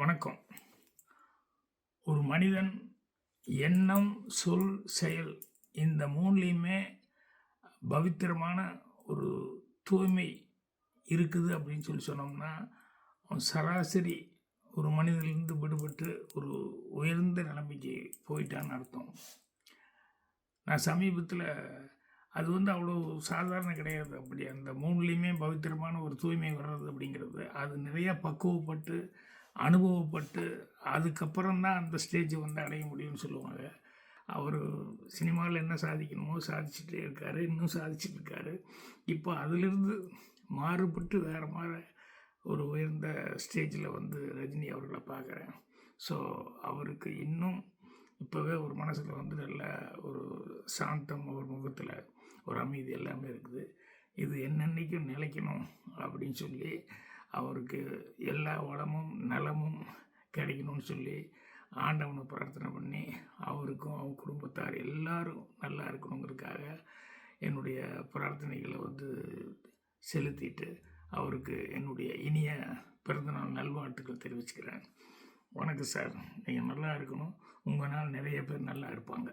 வணக்கம். ஒரு மனிதன் எண்ணம், சொல், செயல் இந்த மூணுலேயுமே பவித்திரமான ஒரு தூய்மை இருக்குது அப்படின்னு சொன்னோம்னா, அவன் சராசரி ஒரு மனிதனிலிருந்து விடுபட்டு ஒரு உயர்ந்த நிலைமைக்கு போயிட்டான்னு அர்த்தம். நான் சமீபத்தில் அது அவ்வளோ சாதாரண கிடையாது. அப்படி அந்த மூணுலேயுமே பவித்திரமான ஒரு தூய்மை வர்றது அப்படிங்கிறது அது நிறையா பக்குவப்பட்டு அனுபவப்பட்டு அதுக்கப்புறம் தான் அந்த ஸ்டேஜை அடைய முடியும்னு சொல்லுவாங்க. அவர் சினிமாவில் என்ன சாதிக்கணுமோ சாதிச்சுட்டே இருக்கார், இன்னும் சாதிச்சுட்டு இருக்கார். இப்போ அதிலிருந்து மாறுபட்டு வேறு மாதிரி ஒரு உயர்ந்த ஸ்டேஜில் ரஜினி அவர்களை பார்க்குறேன். ஸோ அவருக்கு இன்னும் இப்போவே ஒரு மனசில் நல்ல ஒரு சாந்தம், ஒரு முகத்தில் ஒரு அமைதி எல்லாமே இருக்குது. இது என்னென்னைக்கும் நிலைக்கணும் அப்படின்னு சொல்லி அவருக்கு எல்லா வளமும் நலமும் கிடைக்கணும்னு சொல்லி ஆண்டவனை பிரார்த்தனை பண்ணி அவருக்கும் அவங்க குடும்பத்தார் எல்லாரும் நல்லா இருக்கணுங்கிறதுக்காக என்னுடைய பிரார்த்தனைகளை செலுத்திட்டு அவருக்கு என்னுடைய இனிய பிறந்தநாள் நல்வாழ்த்துக்கள் தெரிவிச்சுக்கிறேன். வணக்கம் சார். நீங்கள் நல்லா இருக்கணும். உங்கள் நாள் நிறைய பேர் நல்லா இருப்பாங்க.